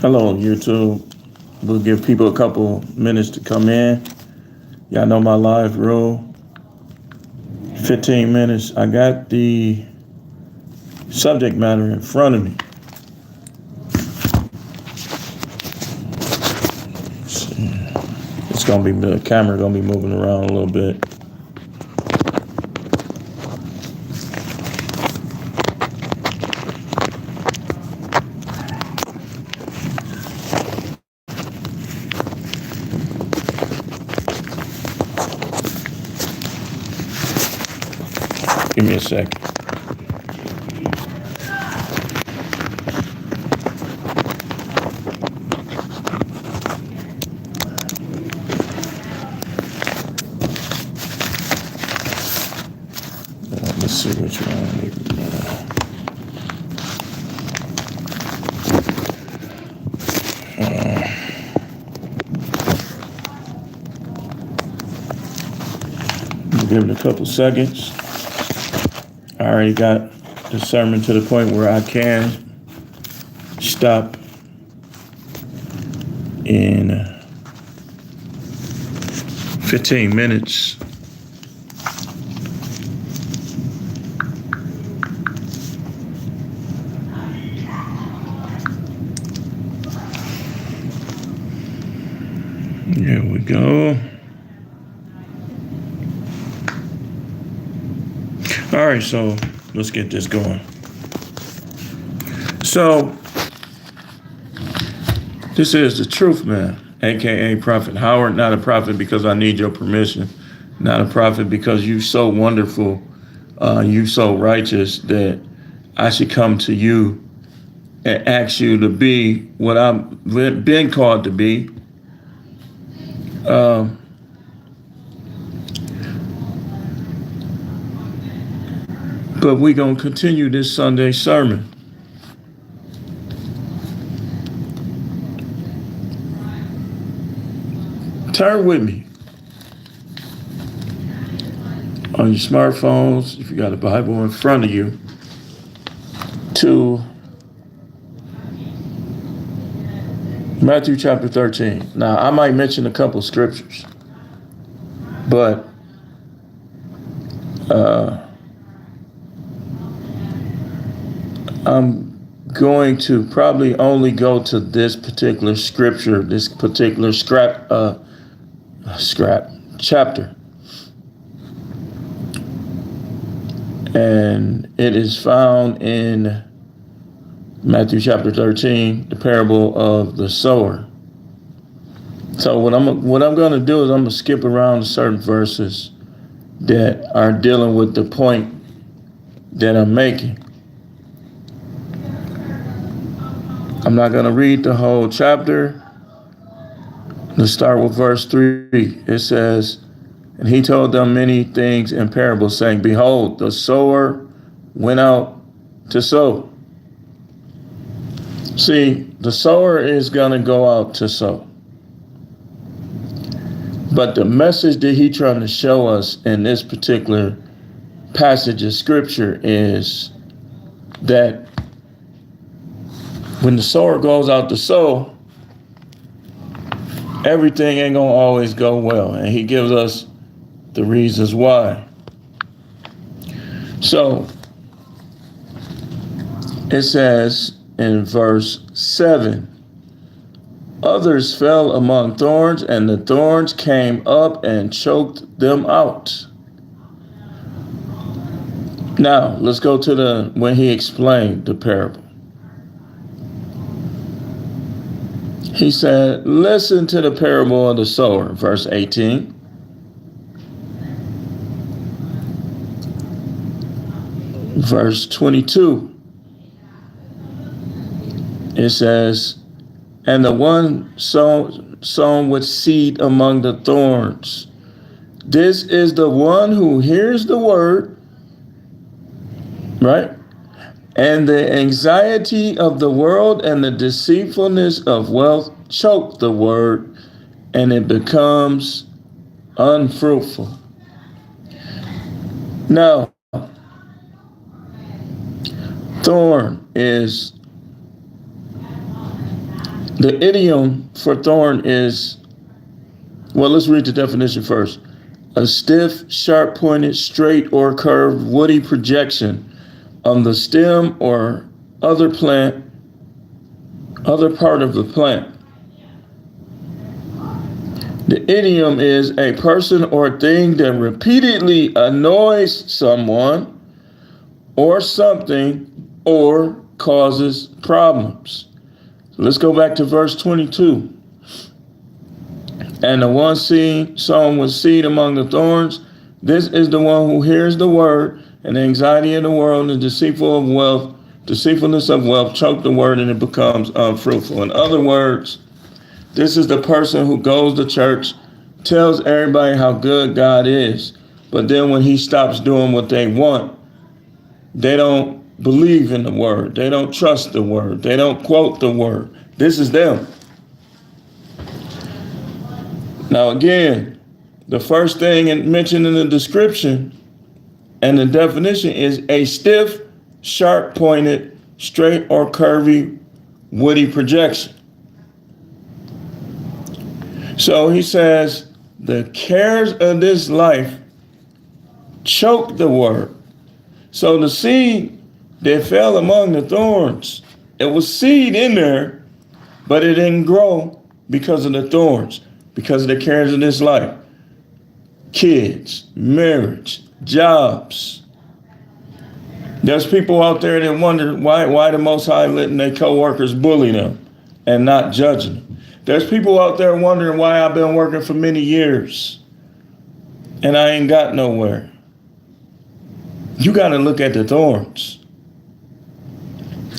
Hello, YouTube. We'll give people a couple minutes to come in. Y'all know my live rule. 15 minutes. I got the subject matter in front of me. It's gonna be the camera gonna be moving around a little bit. Give me a second. Let's see which one. Give it a couple seconds. I already got the sermon to the point where I can stop in 15 minutes. Here we go. All right, so let's get this going. So this is the Truth Man, aka Prophet Howard. Not a prophet because I need your permission. Not a prophet because you so wonderful, you so righteous that I should come to you and ask you to be what I've been called to be. But we're going to continue this Sunday sermon. Turn with me on your smartphones, if you got a Bible in front of you, to Matthew chapter 13. Now, I might mention a couple scriptures, but I'm going to probably only go to this particular scripture, this particular chapter. And it is found in Matthew chapter 13, the parable of the sower. So what I'm going to do is I'm going to skip around certain verses that are dealing with the point that I'm making. I'm not going to read the whole chapter. Let's start with verse 3. It says, "And he told them many things in parables, saying, Behold, the sower went out to sow." See, the sower is going to go out to sow. But the message that he's trying to show us in this particular passage of scripture is that when the sower goes out to sow, everything ain't going to always go well. And he gives us the reasons why. So it says in verse 7, "Others fell among thorns, and the thorns came up and choked them out." Now, let's go to when he explained the parable. He said, "Listen to the parable of the sower," verse 18. Verse 22. It says, "And the one sown with seed among the thorns. This is the one who hears the word," right? "And the anxiety of the world and the deceitfulness of wealth choke the word, and it becomes unfruitful." Now, thorn is The idiom for thorn is, well, let's read the definition first. A stiff, sharp-pointed, straight or curved woody projection on the stem or other part of the plant. The idiom is a person or thing that repeatedly annoys someone or something or causes problems. So let's go back to verse 22. And the one sown with seed among the thorns, this is the one who hears the word, and the anxiety of the world and deceitfulness of wealth choke the word, and it becomes unfruitful. In other words, this is the person who goes to church, tells everybody how good God is, but then when he stops doing what they want, they don't believe in the word. They don't trust the word. They don't quote the word. This is them. Now again, the first thing mentioned in the description and the definition is a stiff, sharp-pointed, straight or curvy, woody projection. So he says, the cares of this life choke the word. So the seed that fell among the thorns, it was seed in there, but it didn't grow because of the thorns, because of the cares of this life. Kids, marriage, jobs. There's people out there that wonder why the Most High letting their co-workers bully them and not judging them. There's people out there wondering why I've been working for many years and I ain't got nowhere. You got to look at the thorns.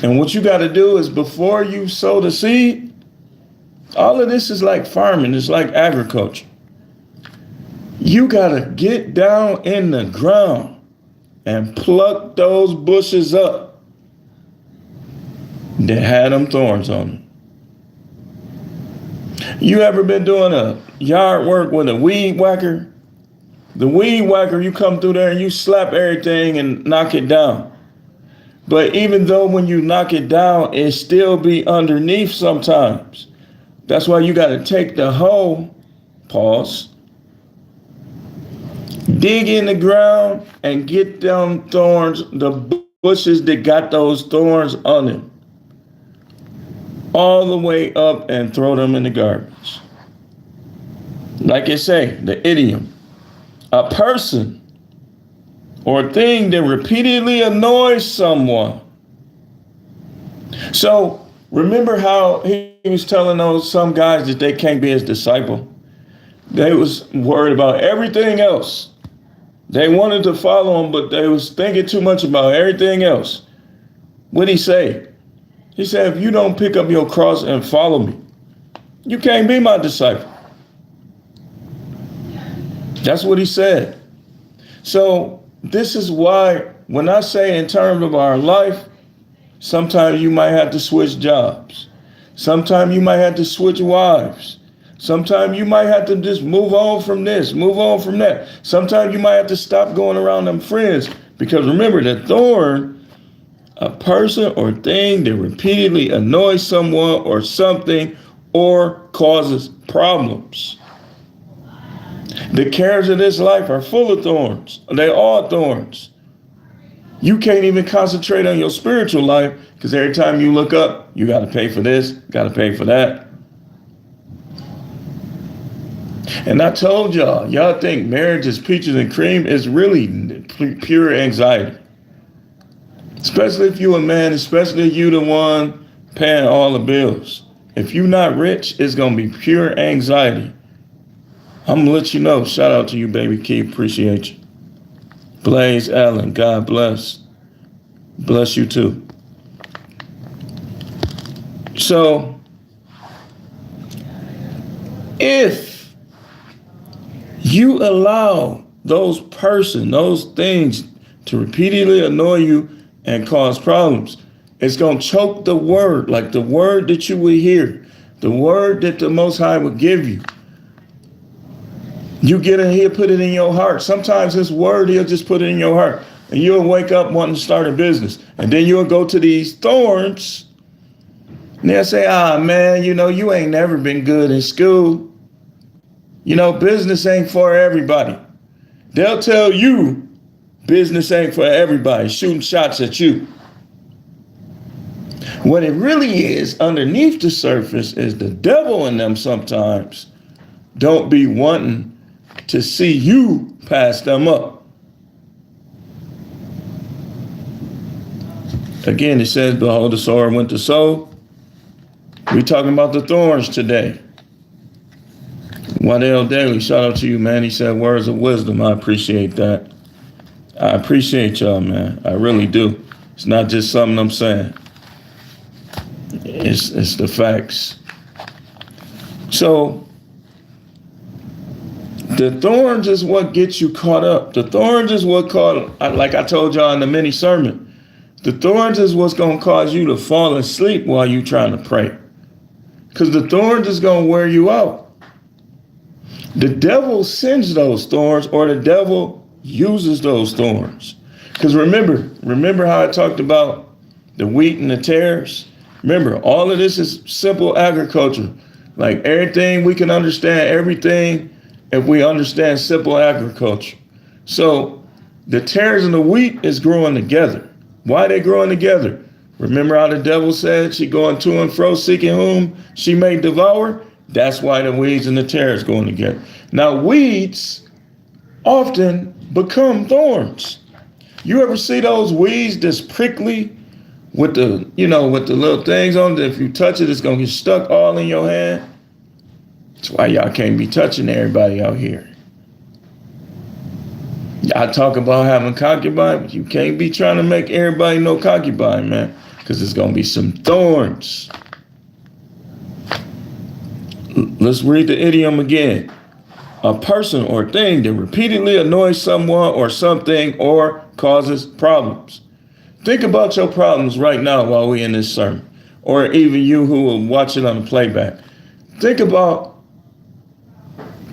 And what you got to do is before you sow the seed, all of this is like farming. It's like agriculture. You got to get down in the ground and pluck those bushes up that had them thorns on them. You ever been doing a yard work with a weed whacker? The weed whacker, you come through there and you slap everything and knock it down. But even though when you knock it down, it still be underneath sometimes. That's why you got to take the hoe, pause, dig in the ground and get them thorns, the bushes that got those thorns on them, all the way up and throw them in the garbage. Like I say, the idiom, a person or thing that repeatedly annoys someone. So remember how he was telling some guys that they can't be his disciple? They was worried about everything else. They wanted to follow him, but they was thinking too much about everything else. What'd he say? He said, if you don't pick up your cross and follow me, you can't be my disciple. That's what he said. So this is why when I say in terms of our life, sometimes you might have to switch jobs. Sometimes you might have to switch wives. Sometimes you might have to just move on from this, move on from that. Sometimes you might have to stop going around them friends, because remember, the thorn, a person or thing that repeatedly annoys someone or something or causes problems. The cares of this life are full of thorns. They are thorns. You can't even concentrate on your spiritual life because every time you look up, you got to pay for this, got to pay for that. And I told y'all think marriage is peaches and cream. It's really pure anxiety. Especially if you're a man, especially if you're the one paying all the bills. If you're not rich, it's going to be pure anxiety. I'm going to let you know. Shout out to you, baby Keith. Appreciate you. Blaze Allen, God bless. Bless you too. So, if you allow those things to repeatedly annoy you and cause problems, it's going to choke the word, like the word that you will hear, the word that the Most High will give you. You get it, he'll put it in your heart. Sometimes his word, he'll just put it in your heart. And you'll wake up wanting to start a business. And then you'll go to these thorns And they'll say, man, you ain't never been good in school. Business ain't for everybody. They'll tell you business ain't for everybody, shooting shots at you. What it really is underneath the surface is the devil in them sometimes don't be wanting to see you pass them up. Again, it says, behold, the sower went to sow. We're talking about the thorns today. Waddell Daly, shout out to you, man. He said words of wisdom. I appreciate that. I appreciate y'all, man. I really do. It's not just something I'm saying. It's the facts. So the thorns is what gets you caught up. The thorns is what like I told y'all in the mini sermon, the thorns is what's going to cause you to fall asleep while you're trying to pray. Because the thorns is going to wear you out. The devil sends those thorns, or the devil uses those thorns. Because remember how I talked about the wheat and the tares? Remember, all of this is simple agriculture. Like everything we can understand, everything if we understand simple agriculture. So the tares and the wheat is growing together. Why are they growing together? Remember how the devil said she going to and fro seeking whom she may devour? That's why the weeds and the tares going together. Now weeds often become thorns. You ever see those weeds that's prickly with the, with the little things on it? If you touch it, it's going to get stuck all in your hand. That's why y'all can't be touching everybody out here. Y'all talk about having concubine, but you can't be trying to make everybody no concubine, man, because there's going to be some thorns. Let's read the idiom again. A person or thing that repeatedly annoys someone or something or causes problems. Think about your problems right now while we're in this sermon, or even you who will watch it on the playback. Think about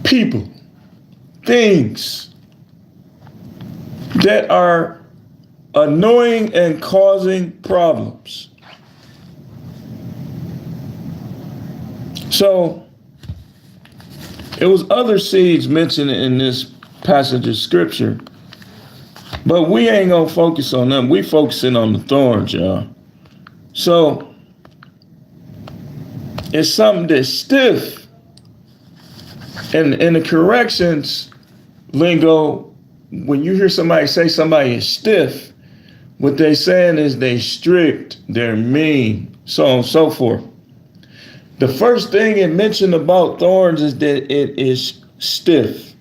people, things that are annoying and causing problems. So it was other seeds mentioned in this passage of scripture, but we ain't gonna focus on them. We focusing on the thorns, y'all. So it's something that's stiff. And in the corrections lingo, when you hear somebody say somebody is stiff, what they saying is they strict, they're mean, so on and so forth. The first thing it mentioned about thorns is that it is stiff.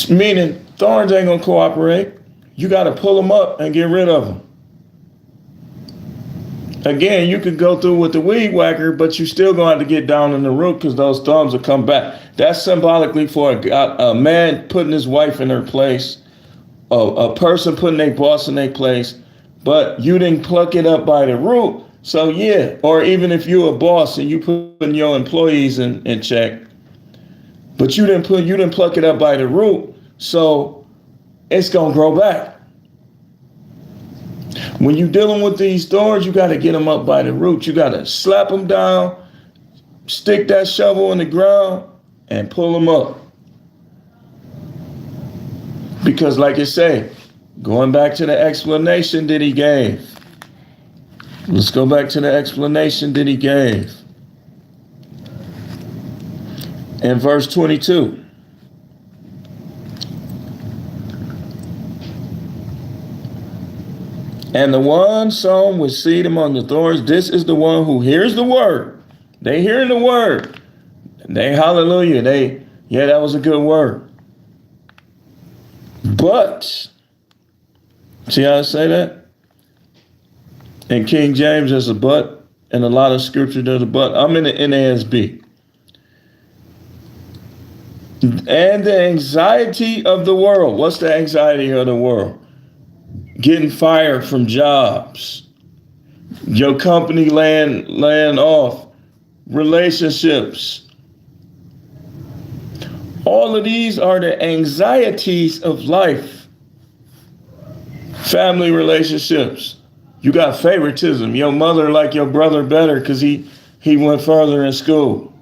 Meaning thorns ain't gonna cooperate. You gotta pull them up and get rid of them. Again, you could go through with the weed whacker, but you still gonna have to get down in the root because those thorns will come back. That's symbolically for a man putting his wife in her place, a person putting their boss in their place, but you didn't pluck it up by the root. So yeah, or even if you're a boss and you putting your employees in check, but you didn't pluck it up by the root, so it's gonna grow back. When you're dealing with these thorns, you got to get them up by the root. You got to slap them down, stick that shovel in the ground, and pull them up. Because like I say, going back to the explanation that he gave. Let's go back to the explanation that he gave. In verse 22. And the one sown with seed among the thorns, this is the one who hears the word. They hearing the word. They hallelujah. That was a good word. But, see how I say that? In King James, there's a but. In a lot of scripture, there's a but. I'm in the NASB. And the anxiety of the world. What's the anxiety of the world? Getting fired from jobs. Your company laying off. Relationships. All of these are the anxieties of life. Family relationships. You got favoritism. Your mother like your brother better because he went further in school.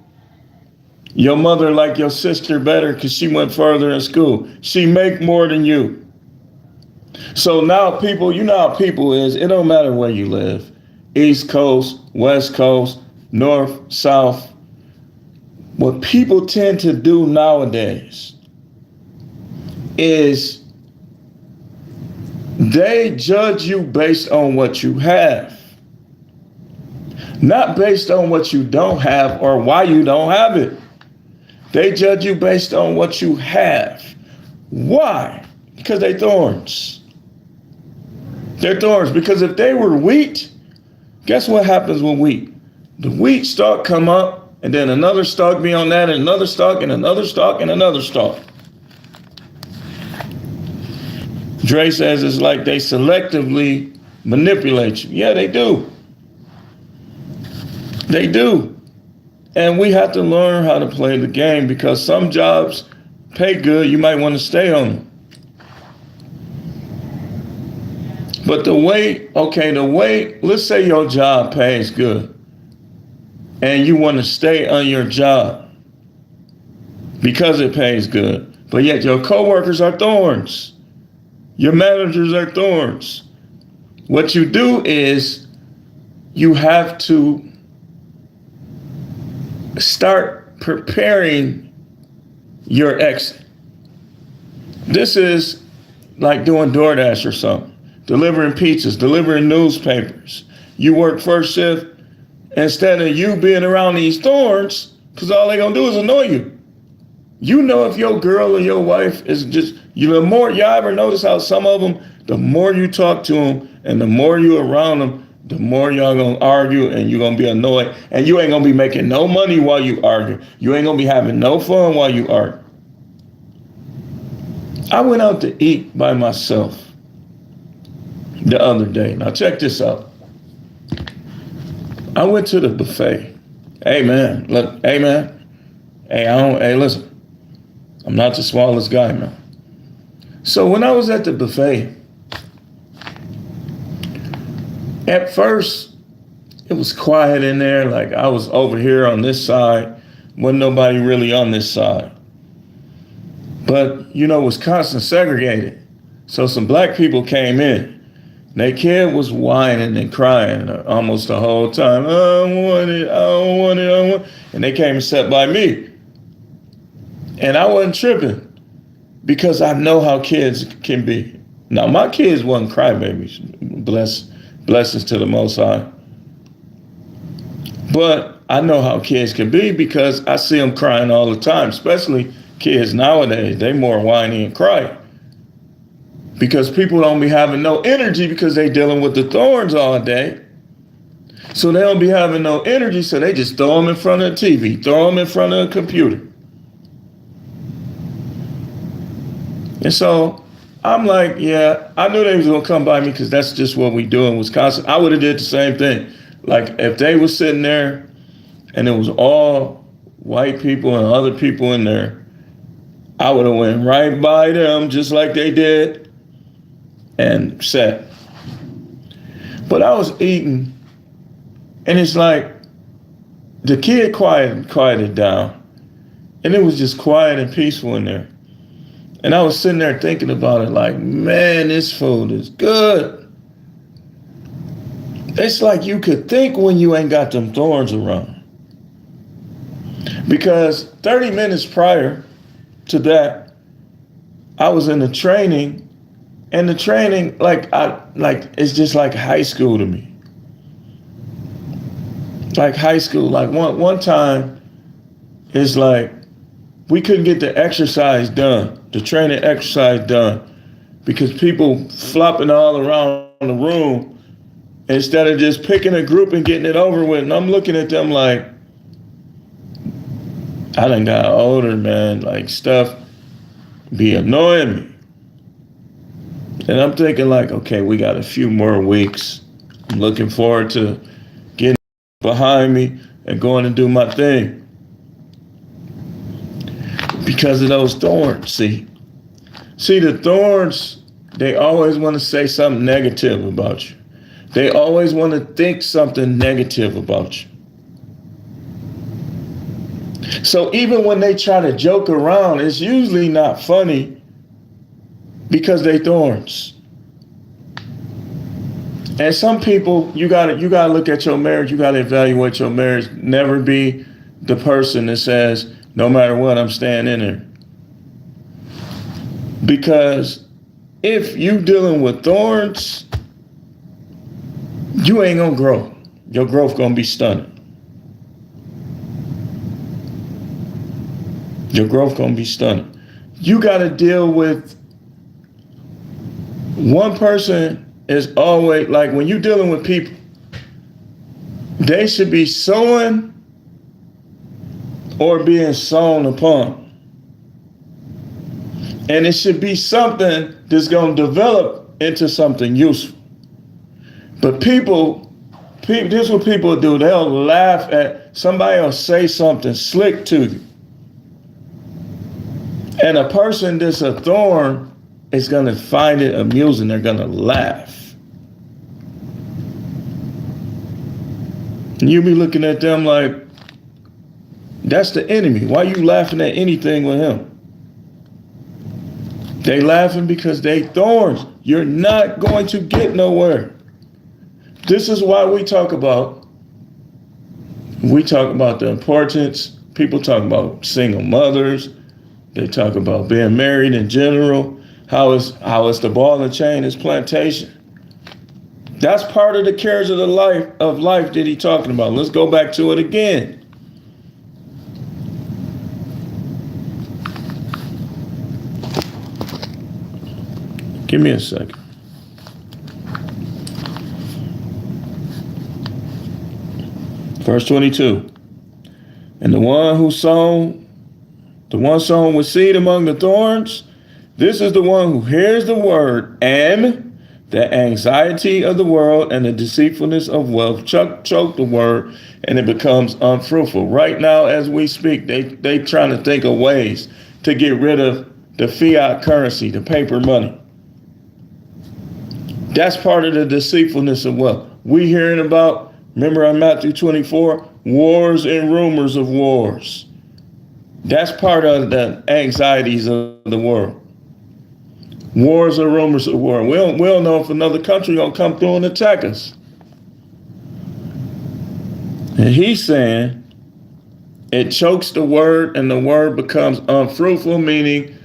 Your mother like your sister better because she went further in school. She make more than you. So now people, you know how people is, it don't matter where you live. East Coast, West Coast, North, South. What people tend to do nowadays is they judge you based on what you have, not based on what you don't have or why you don't have it. They judge you based on what you have. Why? Because they thorns. They're thorns. Because if they were wheat, guess what happens with wheat? The wheat stalk come up, and then another stalk be on that, and another stalk, and another stalk, and another stalk. Dre says it's like they selectively manipulate you. Yeah, they do. They do. And we have to learn how to play the game because some jobs pay good. You might want to stay on them. But let's say your job pays good and you want to stay on your job because it pays good. But yet your coworkers are thorns. Your managers are thorns. What you do is you have to start preparing your exit. This is like doing DoorDash or something, delivering pizzas, delivering newspapers. You work first shift, instead of you being around these thorns, because all they're gonna do is annoy you. You know if your girl or your wife is just, y'all ever notice how some of them, the more you talk to them and the more you around them, the more y'all gonna argue and you're gonna be annoyed and you ain't gonna be making no money while you argue. You ain't gonna be having no fun while you argue. I went out to eat by myself the other day. Now check this out. I went to the buffet. Hey man, look, hey man. Hey, listen. I'm not the smallest guy, man. So when I was at the buffet, at first, it was quiet in there. Like I was over here on this side. Wasn't nobody really on this side. But, Wisconsin segregated. So some black people came in. Their kid was whining and crying almost the whole time. I don't want it, I don't want it, I don't want it. And they came and sat by me. And I wasn't tripping because I know how kids can be. Now, my kids wasn't crybabies. Blessings to the Most High. But I know how kids can be because I see them crying all the time, especially kids nowadays. They more whiny and cry because people don't be having no energy because they dealing with the thorns all day. So they don't be having no energy, so they just throw them in front of the TV, throw them in front of a computer. And so I'm like, yeah, I knew they was gonna come by me because that's just what we do in Wisconsin. I would have did the same thing. Like if they were sitting there and it was all white people and other people in there, I would have went right by them just like they did and sat. But I was eating and it's like the kid quieted down and it was just quiet and peaceful in there. And I was sitting there thinking about it like, man, this food is good. It's like you could think when you ain't got them thorns around. Because 30 minutes prior to that, I was in the training, and the training, it's just like high school to me. Like high school, like one time, it's like we couldn't get the exercise done, the training exercise done, because people flopping all around the room instead of just picking a group and getting it over with. And I'm looking at them like, I done got older, man. Like stuff be annoying me. And I'm thinking like, okay, we got a few more weeks. I'm looking forward to getting behind me and going to do my thing. Because of those thorns, see, the thorns, they always want to say something negative about you. They always want to think something negative about you. So even when they try to joke around, it's usually not funny because they thorns. And some people, you gotta look at your marriage, you gotta evaluate your marriage. Never be the person that says, no matter what, I'm staying in there. Because if you dealing with thorns, you ain't gonna grow. Your growth gonna be stunted. Your growth gonna be stunted. You gotta deal with one person. Is always like when you're dealing with people, they should be sowing or being sown upon. And it should be something that's going to develop into something useful. But people, this is what people do. They'll laugh at somebody else, say something slick to you. And a person that's a thorn is going to find it amusing. They're going to laugh. And you be looking at them like, that's the enemy. Why are you laughing at anything with him? They laughing because they thorns. You're not going to get nowhere. This is why we talk about the importance. People talk about single mothers. They talk about being married in general. How it's the ball and chain is plantation. That's part of the cares of life that he's talking about. Let's go back to it again. Give me a second. Verse 22. And the one sown with seed among the thorns, this is the one who hears the word, and the anxiety of the world and the deceitfulness of wealth choke the word, and it becomes unfruitful. Right now, as we speak, they trying to think of ways to get rid of the fiat currency, the paper money. That's part of the deceitfulness of wealth. We hearing about, remember in Matthew 24, wars and rumors of wars. That's part of the anxieties of the world. Wars or rumors of war. We don't know if another country gonna come through and attack us. And he's saying it chokes the word and the word becomes unfruitful, meaning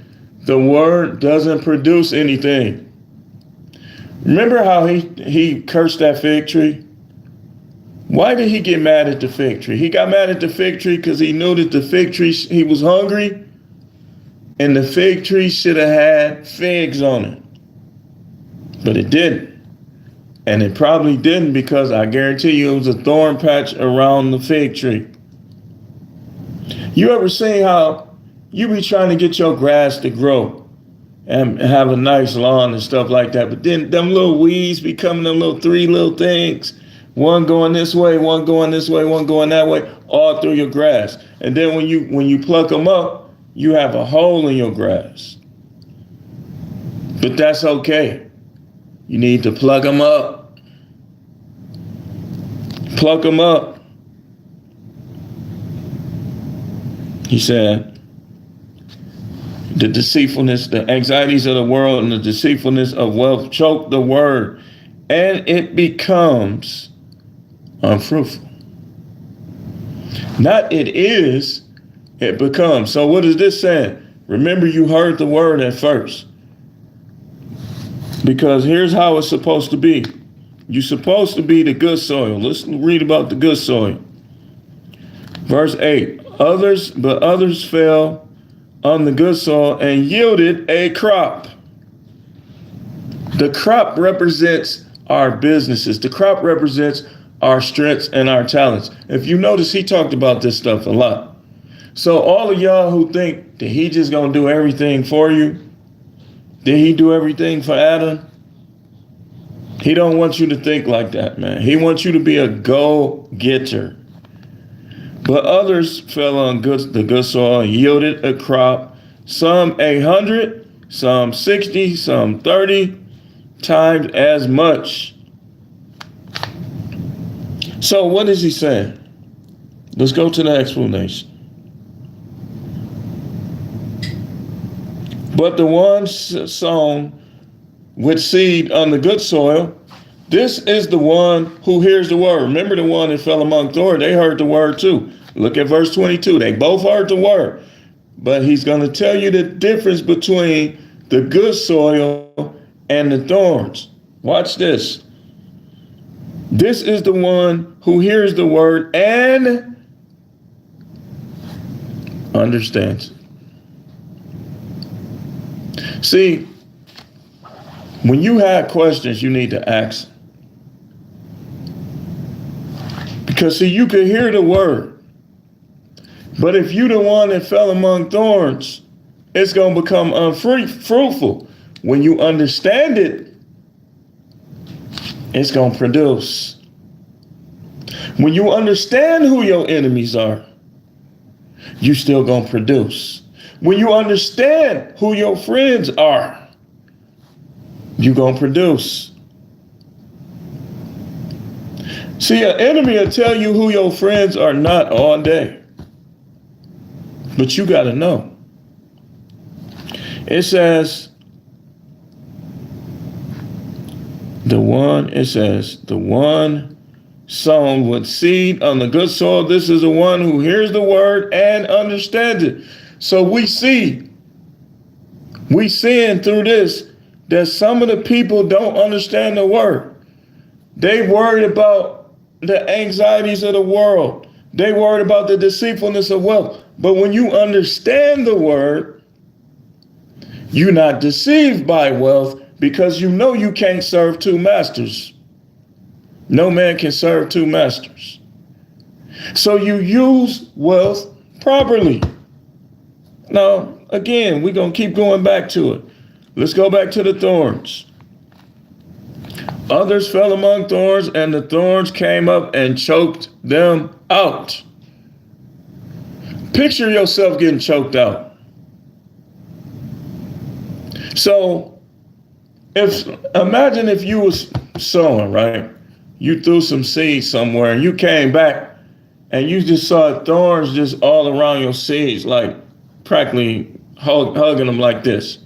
the word doesn't produce anything. Remember how he cursed that fig tree? Why did he get mad at the fig tree? He got mad at the fig tree because he knew that the fig tree, he was hungry. And the fig tree should have had figs on it. But it didn't. And it probably didn't because I guarantee you it was a thorn patch around the fig tree. You ever seen how you be trying to get your grass to grow and have a nice lawn and stuff like that, but then them little weeds become them three little things. One going this way, one going this way, one going that way, all through your grass. And then when you pluck them up, you have a hole in your grass. But that's okay. You need to plug them up. Pluck them up. He said, the deceitfulness, the anxieties of the world and the deceitfulness of wealth choke the word, and it becomes unfruitful. Not it is, it becomes. So what is this saying? Remember, you heard the word at first. Because here's how it's supposed to be. You're supposed to be the good soil. Let's read about the good soil. Verse 8. Others fell on the good soil and yielded a crop. The crop represents our businesses. The crop represents our strengths and our talents. If you notice, he talked about this stuff a lot. So all of y'all who think that he just gonna do everything for you, did he do everything for Adam? He don't want you to think like that, man. He wants you to be a go-getter. But others fell on the good soil and yielded a crop, some 100, some 60, some 30 times as much. So what is he saying? Let's go to the explanation. But the one sown with seed on the good soil, this is the one who hears the word. Remember the one that fell among thorns, they heard the word too. Look at verse 22. They both heard the word. But he's going to tell you the difference between the good soil and the thorns. Watch this. This is the one who hears the word and understands it. See, when you have questions, you need to ask. Because see, you can hear the word. But if you're the one that fell among thorns, it's going to become unfruitful. When you understand it, it's going to produce. When you understand who your enemies are, you still going to produce. When you understand who your friends are, you're going to produce. See, an enemy will tell you who your friends are not all day. But you got to know. It says, the one sown with seed on the good soil, this is the one who hears the word and understands it. So we seeing through this that some of the people don't understand the word. They worried about the anxieties of the world. They worried about the deceitfulness of wealth. But when you understand the word, you're not deceived by wealth, because you know you can't serve two masters. No man can serve two masters. So you use wealth properly. Now, again, we're going to keep going back to it. Let's go back to the thorns. Others fell among thorns, and the thorns came up and choked them out. Picture yourself getting choked out. So, imagine if you was sowing, right? You threw some seeds somewhere and you came back and you just saw thorns just all around your seeds, like practically hugging them like this.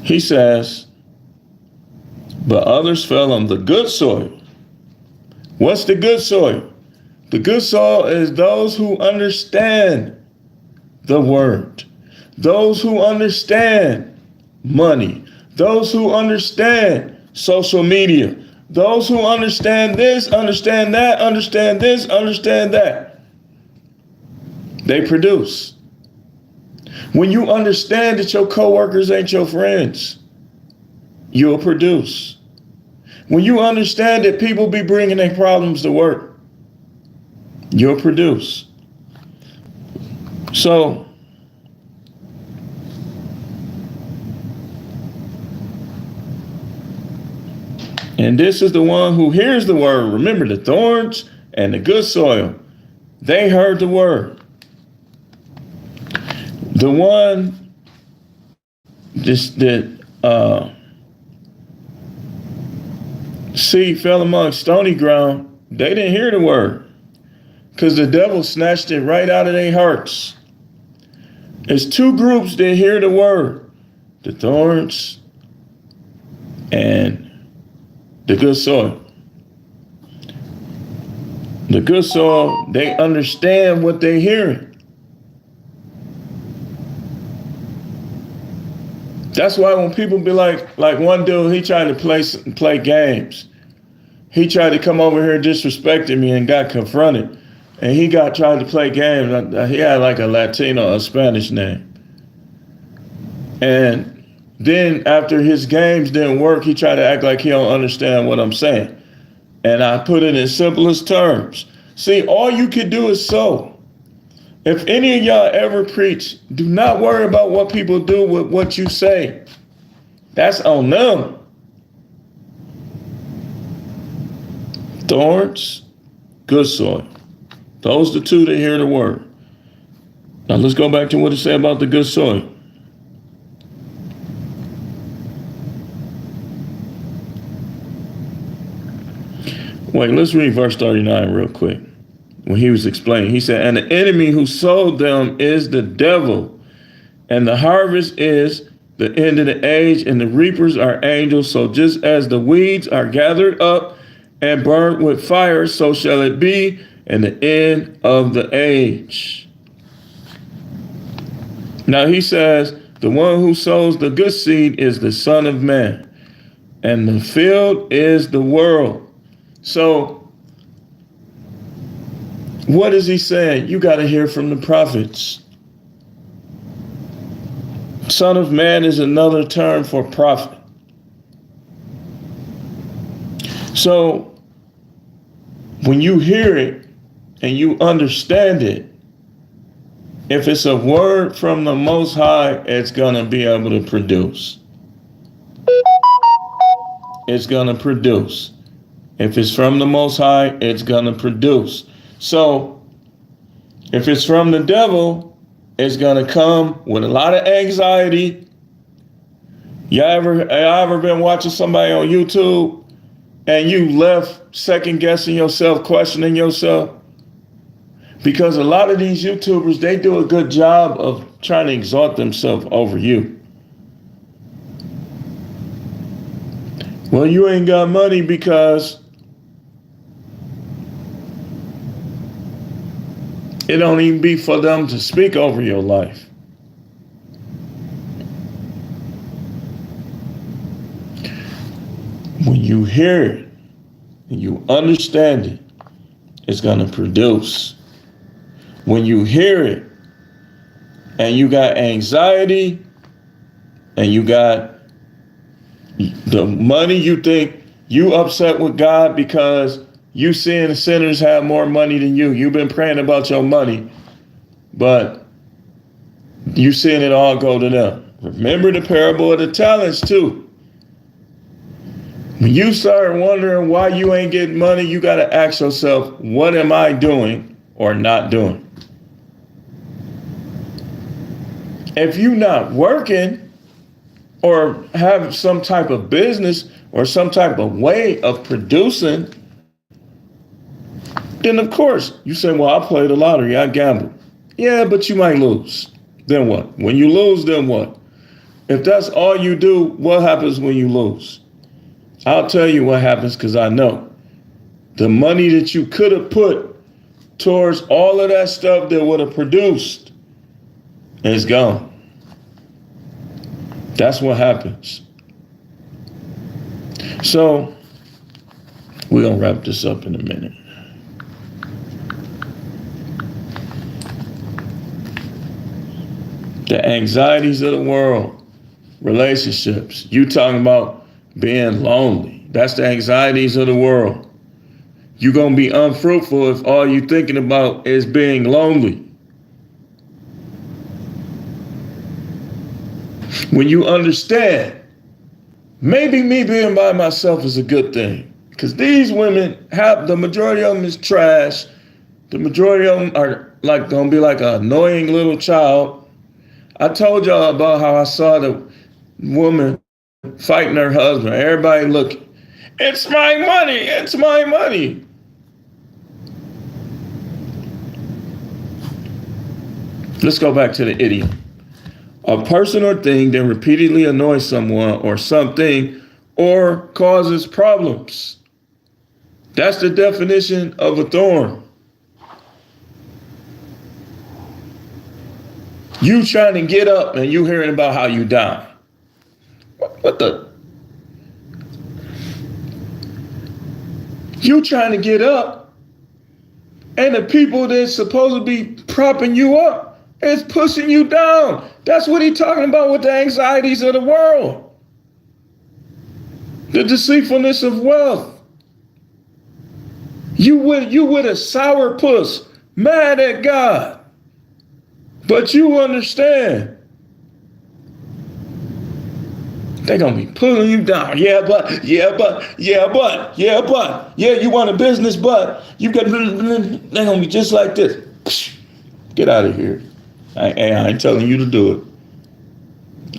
He says, but others fell on the good soil. What's the good soil? The good soil is those who understand the word, those who understand money, those who understand social media, those who understand this, understand that, understand this, understand that. They produce. When you understand that your coworkers ain't your friends, you'll produce. When you understand that people be bringing their problems to work, you'll produce. So, and this is the one who hears the word. Remember, the thorns and the good soil, they heard the word. The one seed fell among stony ground, they didn't hear the word because the devil snatched it right out of their hearts. There's two groups that hear the word, the thorns and the good soil. The good soil, they understand what they're hearing. That's why when people be like one dude, he tried to play games. He tried to come over here disrespecting me and got confronted. And he tried to play games. He had like a Latino, a Spanish name. And then after his games didn't work, he tried to act like he don't understand what I'm saying. And I put it in simplest terms. See, all you could do is sow. If any of y'all ever preach, do not worry about what people do with what you say. That's on them. Thorns, good soil. Those are the two that hear the word. Now let's go back to what it said about the good soil. Wait, let's read verse 39 real quick. When he was explaining, he said, and the enemy who sold them is the devil, and the harvest is the end of the age, and the reapers are angels. So just as the weeds are gathered up and burned with fire, so shall it be in the end of the age. Now he says, the one who sows the good seed is the Son of Man, and the field is the world. So what is he saying? You got to hear from the prophets. Son of Man is another term for prophet. So when you hear it and you understand it, if it's a word from the Most High, it's going to be able to produce. It's going to produce. If it's from the Most High, it's going to produce. So if it's from the devil, it's going to come with a lot of anxiety. Y'all ever been watching somebody on YouTube and you left second guessing yourself, questioning yourself? Because a lot of these YouTubers, they do a good job of trying to exalt themselves over you. Well, you ain't got money because it don't even be for them to speak over your life. When you hear it and you understand it, it's going to produce. When you hear it and you got anxiety and you got the money, you think you upset with God because you seeing the sinners have more money than you. You've been praying about your money, but you seeing it all go to them. Remember the parable of the talents too. When you start wondering why you ain't getting money, you got to ask yourself, what am I doing or not doing? If you're not working or have some type of business or some type of way of producing, then of course you say, well, I played the lottery, I gambled. Yeah, but you might lose. Then what? When you lose, then what? If that's all you do, what happens when you lose? I'll tell you what happens, because I know. The money that you could have put towards all of that stuff that would have produced is gone. That's what happens. So we're going to wrap this up in a minute. The anxieties of the world, relationships. You talking about being lonely. That's the anxieties of the world. You're going to be unfruitful if all you're thinking about is being lonely. When you understand, maybe me being by myself is a good thing. Because these women the majority of them is trash. The majority of them are like going to be like an annoying little child. I told y'all about how I saw the woman fighting her husband. Everybody looking. It's my money. It's my money. Let's go back to the idiom. A person or thing that repeatedly annoys someone or something or causes problems. That's the definition of a thorn. You trying to get up and you hearing about how you down. What the? You trying to get up and the people that's supposed to be propping you up is pushing you down. That's what he's talking about with the anxieties of the world. The deceitfulness of wealth. You with a sour puss, mad at God. But you understand. They're going to be pulling you down. Yeah, you want a business, but you got, they're going to be just like this. Get out of here. I ain't telling you to do it.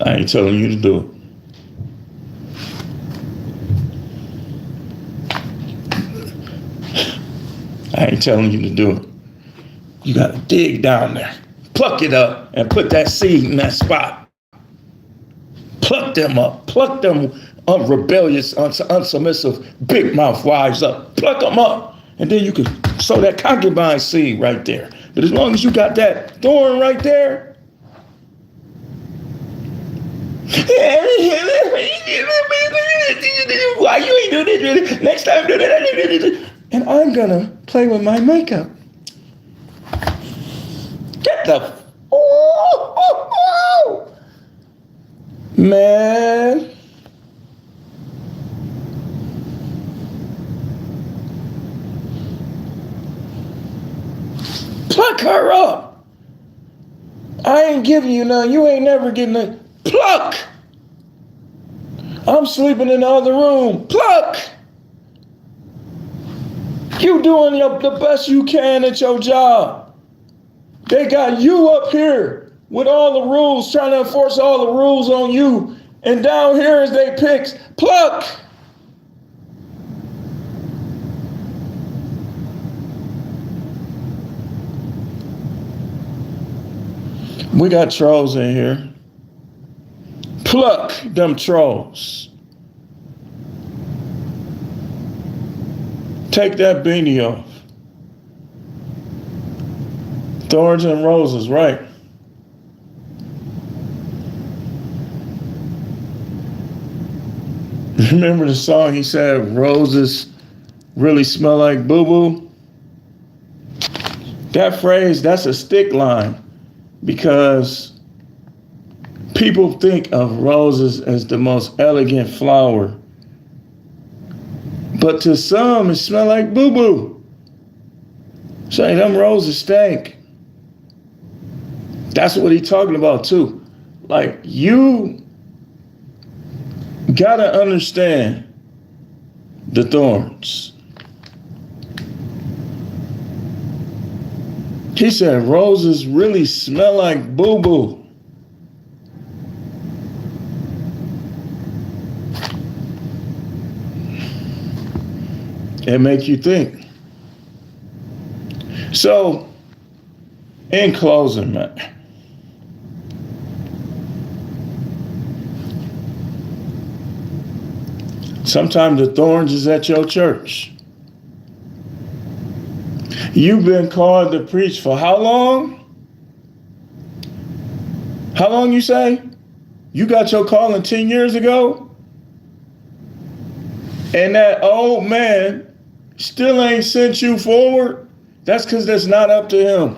I ain't telling you to do it. I ain't telling you to do it. You got to dig down there, pluck it up, and put that seed in that spot. Pluck them up. Pluck them rebellious, unsubmissive, big mouth wives up. Pluck them up. And then you can sow that concubine seed right there. But as long as you got that thorn right there, why you ain't doing this? Next time, do that. And I'm going to play with my makeup. Get the... Man. Pluck her up. I ain't giving you none. You ain't never getting a pluck. I'm sleeping in the other room. Pluck. You doing the best you can at your job. They got you up here with all the rules, trying to enforce all the rules on you. And down here is they picks. Pluck. We got trolls in here. Pluck them trolls. Take that beanie off. Thorns and roses, right. Remember the song he said, roses really smell like boo-boo? That phrase, that's a stick line because people think of roses as the most elegant flower. But to some, it smells like boo-boo. Say, them roses stink. That's what he's talking about too. Like, you gotta understand the thorns. He said roses really smell like boo-boo. It makes you think. So, in closing, man, sometimes the thorns is at your church. You've been called to preach for how long? How long you say? You got your calling 10 years ago? And that old man still ain't sent you forward? That's because that's not up to him.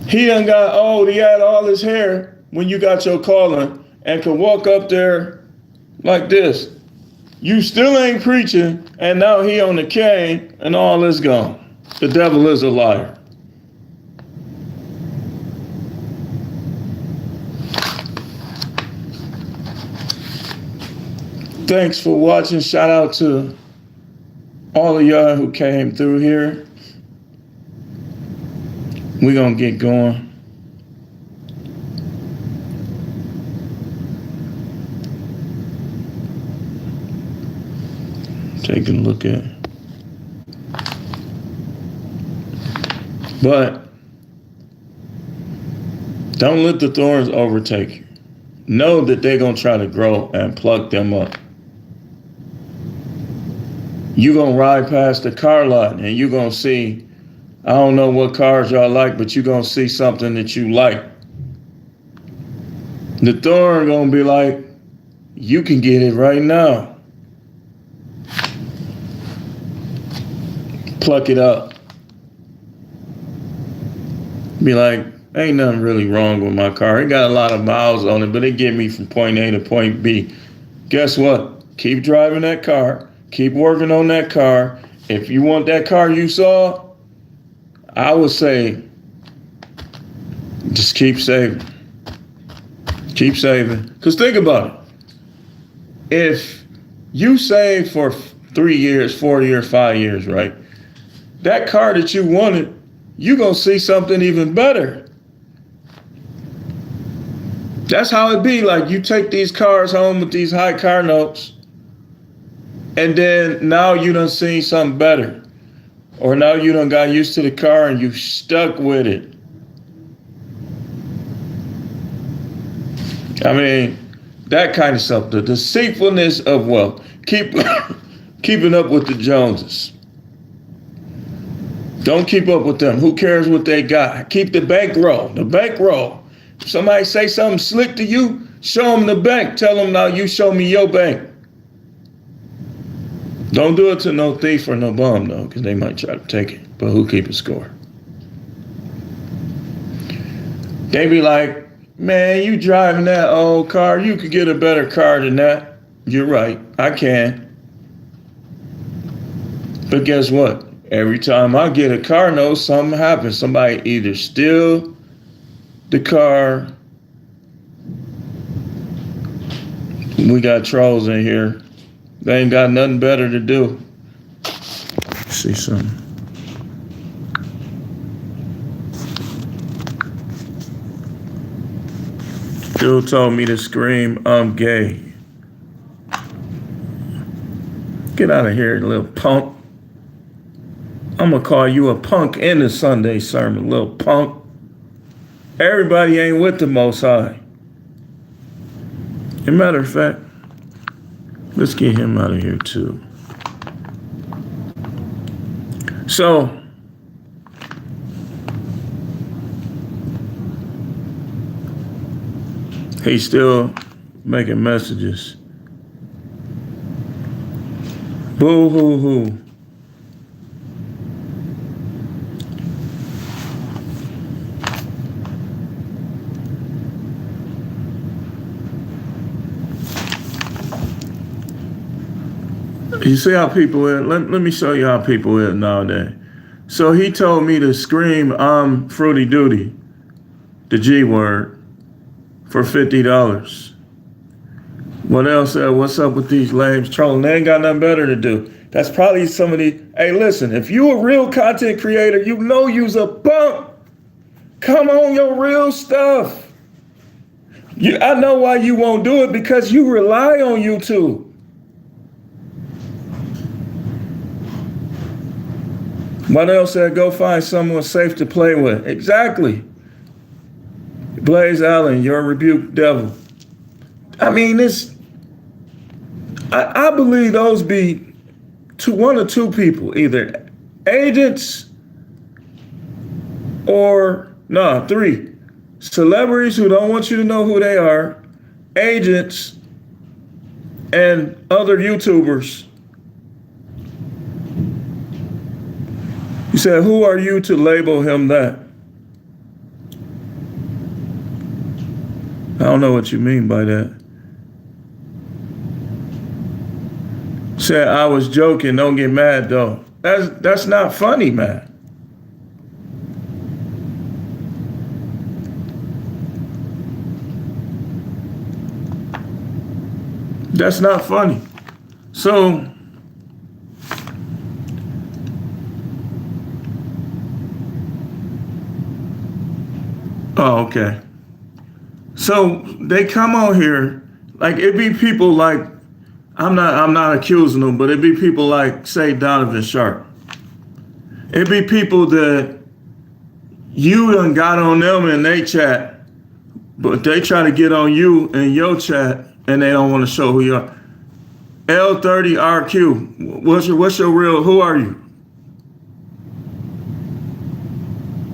He done got old. He had all his hair when you got your calling and could walk up there like this. You still ain't preaching, and now he on the cane, and all is gone. The devil is a liar. Thanks for watching. Shout out to all of y'all who came through here. We're going to get going. Take a look at. But don't let the thorns overtake you. Know that they're going to try to grow and pluck them up. You're going to ride past the car lot and you're going to see, I don't know what cars y'all like, but you're going to see something that you like. The thorn going to be like, you can get it right now. Pluck it up. Be like, ain't nothing really wrong with my car. It got a lot of miles on it, but it get me from point A to point B. Guess what? Keep driving that car. Keep working on that car. If you want that car you saw, I would say just keep saving. Keep saving. Because think about it. If you save for 3 years, 4 years, 5 years, right? That car that you wanted, you're going to see something even better. That's how it be. Like, you take these cars home with these high car notes, And then now you done seen something better. Or now you done got used to the car and you stuck with it. I mean, that kind of stuff. The deceitfulness of wealth. Keeping up with the Joneses. Don't keep up with them. Who cares what they got? Keep the bankroll. The bankroll. If somebody say something slick to you, show them the bank. Tell them, now you show me your bank. Don't do it to no thief or no bum, though, because they might try to take it. But who keep a score? They be like, man, you driving that old car. You could get a better car than that. You're right. I can. But guess what? Every time I get a car note, something happens. Somebody either steal the car. We got trolls in here. They ain't got nothing better to do. See something. Dude told me to scream, I'm gay. Get out of here, little punk. I'm going to call you a punk in the Sunday sermon, little punk. Everybody ain't with the Most High. As a matter of fact, let's get him out of here too. So, he's still making messages. Boo hoo hoo. You see how people is? Let me show you how people is nowadays. So he told me to scream, I'm Fruity Duty, the G word, for $50. What else? What's up with these lames trolling? They ain't got nothing better to do. That's probably some of the, hey, listen, if you a real content creator, you know you's a bump. Come on your real stuff. I know why you won't do it, because you rely on YouTube. What else said? Go find someone safe to play with. Exactly. Blaze Allen, your rebuke devil. I mean, I believe those be one or two people, either agents or, three. Celebrities who don't want you to know who they are, agents, and other YouTubers. He said, who are you to label him that? I don't know what you mean by that. Said, I was joking, don't get mad though. That's not funny, man. That's not funny. So, oh, okay. So they come on here, like it be people like, I'm not accusing them, but it be people like, say, Donovan Sharp. It be people that you done got on them in they chat, but they try to get on you in your chat and they don't want to show who you are. L30RQ, what's your real, who are you?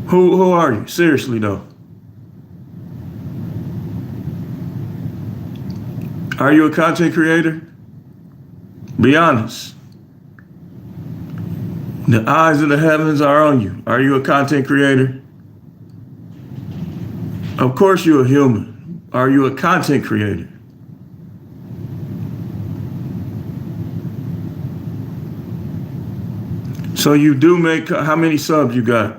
Who are you? Seriously though. Are you a content creator? Be honest. The eyes of the heavens are on you. Are you a content creator? Of course you're a human. Are you a content creator? So you do make, how many subs you got?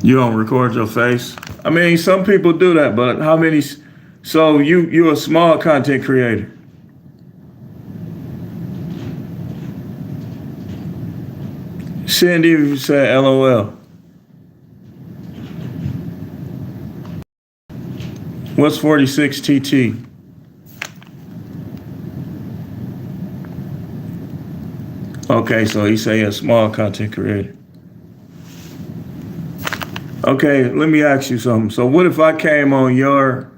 You don't record your face? I mean, some people do that, but how many? So you're a small content creator. Cindy said LOL. What's 46 TT? Okay, so he's saying a small content creator. Okay, let me ask you something. So what if I came on your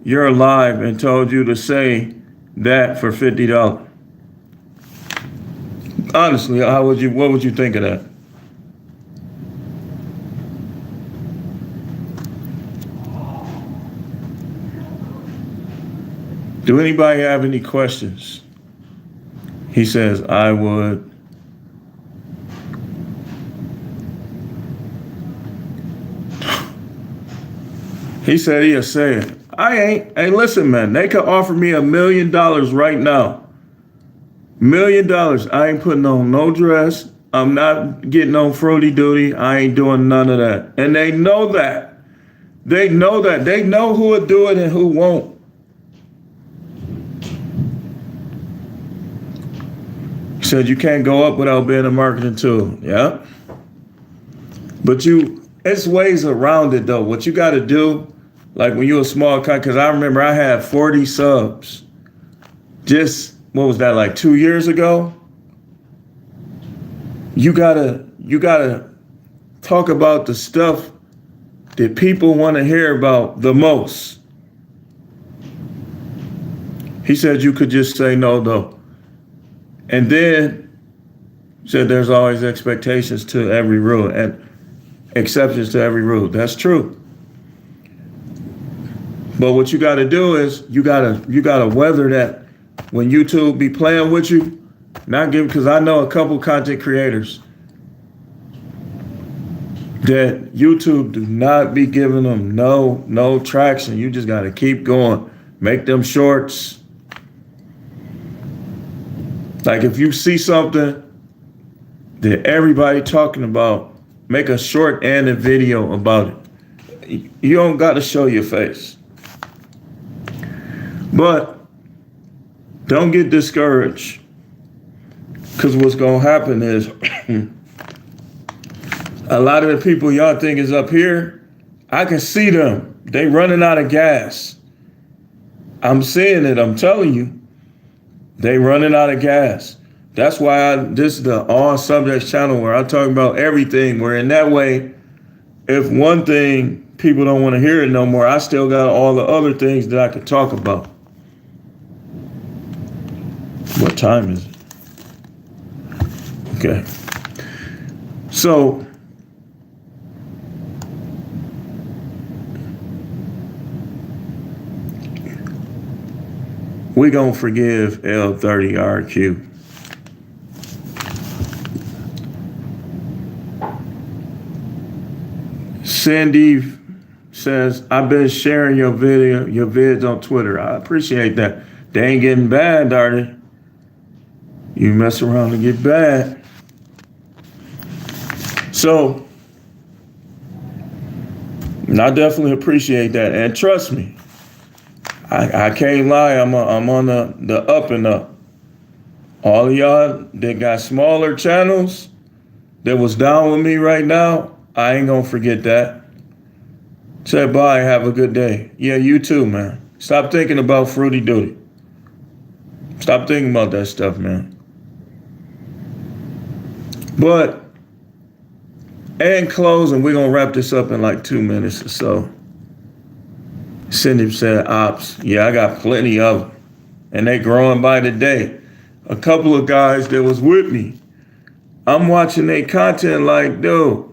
live and told you to say that for $50? Honestly, what would you think of that? Do anybody have any questions? He says, I would. He said he'll say it. I ain't. Hey, listen, man, they could offer me $1 million right now. $1 million. I ain't putting on no dress. I'm not getting on fruity duty. I ain't doing none of that. And they know that. They know that. They know who will do it and who won't. He said you can't go up without being a marketing tool. Yeah. But it's ways around it though. What you got to do, like when you're a small company, because I remember I had 40 subs. Just, what was that, like 2 years ago? You gotta talk about the stuff that people want to hear about the most. He said you could just say no though. And then said there's always expectations to every rule and exceptions to every rule. That's true. But what you got to do is you gotta weather that when YouTube be playing with you. Not give, because I know a couple content creators that YouTube do not be giving them no traction. You just got to keep going. Make them shorts. Like if you see something that everybody talking about, make a short and a video about it. You don't got to show your face. But don't get discouraged, because what's going to happen is a lot of the people y'all think is up here, I can see them. They running out of gas. I'm seeing it. I'm telling you. They running out of gas. That's why this is the all subjects channel where I talk about everything. Where in that way, if one thing people don't want to hear it no more, I still got all the other things that I could talk about. What time is it? Okay. So we gonna forgive L30RQ. Sandy says, I've been sharing your vids on Twitter. I appreciate that. They ain't getting bad, are they? You mess around and get bad. So I definitely appreciate that. And trust me, I can't lie. I'm on the up and up. All of y'all that got smaller channels that was down with me right now, I ain't gonna forget that. Say bye, have a good day. Yeah, you too, man. Stop thinking about fruity duty. Stop thinking about that stuff, man. But in closing, we're gonna wrap this up in like 2 minutes or so. Cindy said ops. Yeah, I got plenty of them. And they growing by the day. A couple of guys that was with me, I'm watching their content like, dude,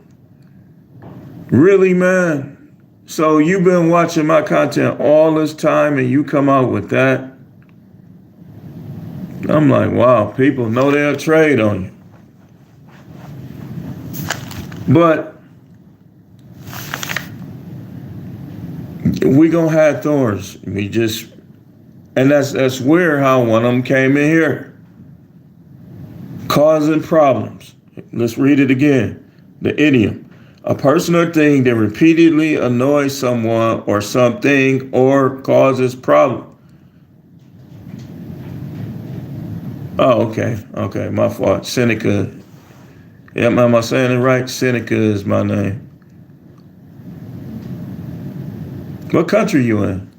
really, man? So you've been watching my content all this time and you come out with that? I'm like, wow, people know they'll trade on you. But we gonna have thorns. And that's weird how one of them came in here, causing problems. Let's read it again. The idiom. A person or thing that repeatedly annoys someone or something or causes problem. Oh, okay, my fault. Seneca Yeah, am I saying it right? Seneca is my name. What country you in?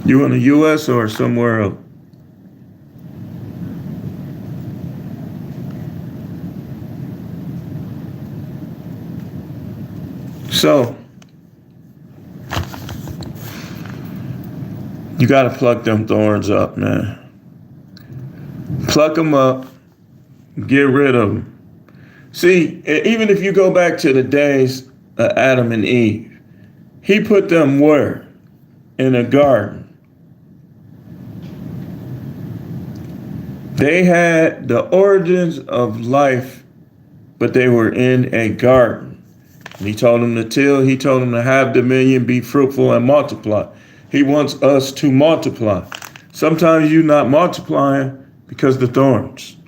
You in the U.S. or somewhere else? So, you got to pluck them thorns up, man. Pluck them up, get rid of them. See, even if you go back to the days of Adam and Eve, he put them where? In a garden. They had the origins of life, but they were in a garden. And he told them to till, he told them to have dominion, be fruitful, and multiply. He wants us to multiply. Sometimes you're not multiplying because the thorns.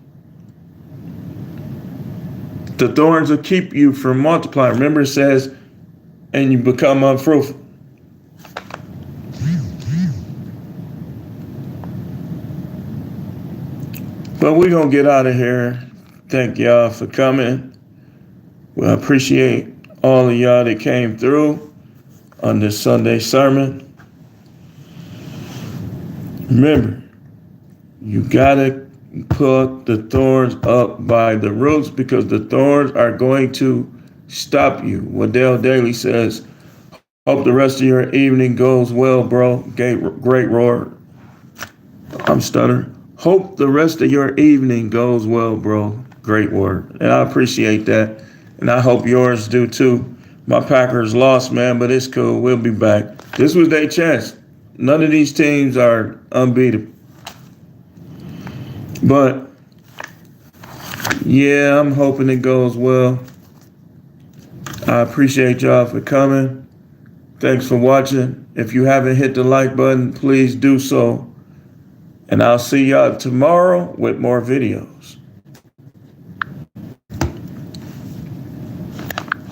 The thorns will keep you from multiplying. Remember, it says, and you become unfruitful. But we're going to get out of here. Thank y'all for coming. Well, I appreciate all of y'all that came through on this Sunday sermon. Remember, you got to pluck the thorns up by the roots because the thorns are going to stop you. Waddell Daly says, hope the rest of your evening goes well, bro. Great roar. I'm stunner. Hope the rest of your evening goes well, bro. Great word. And I appreciate that. And I hope yours do too. My Packers lost, man, but it's cool. We'll be back. This was their chance. None of these teams are unbeatable. But, yeah, I'm hoping it goes well. I appreciate y'all for coming. Thanks for watching. If you haven't hit the like button, please do so. And I'll see y'all tomorrow with more videos.